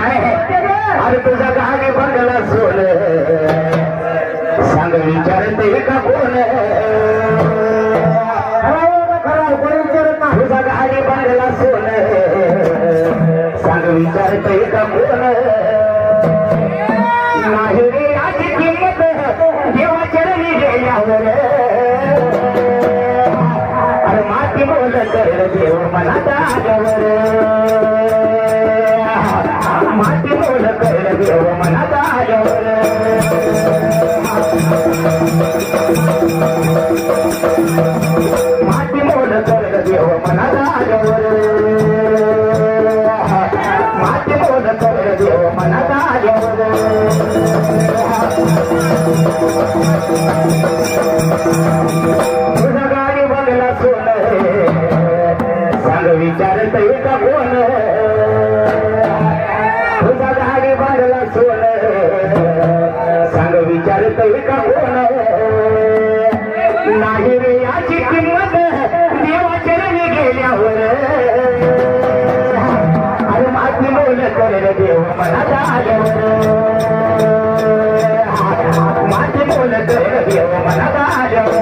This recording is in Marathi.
अरे तुझा गाडी बंगला सोन सांग विचारते का कोण तुझा गाडी बंगला सोन सांग विचारते का कोण नाही रे आजी किंमत देवा चरणी गेल्यावर अरे माती बोल कर देव मनाचा आल्यावर माती बोल कर देव मनाचा आल्यावर माती बोल कर देव मनाचा आल्यावर माती बोल कर देव मनाचा आल्यावर तुझा गाडी बंगला सोन सांग विचारत का कोण तुझा गाडी बंगला सोन सांग विचारत का कोण नाही रे याची किंमत देवा चरणी गेल्यावर अरे माती बोल कर देव मनाचा आल्यावर माती बोल कर देव मनाचा आल्यावर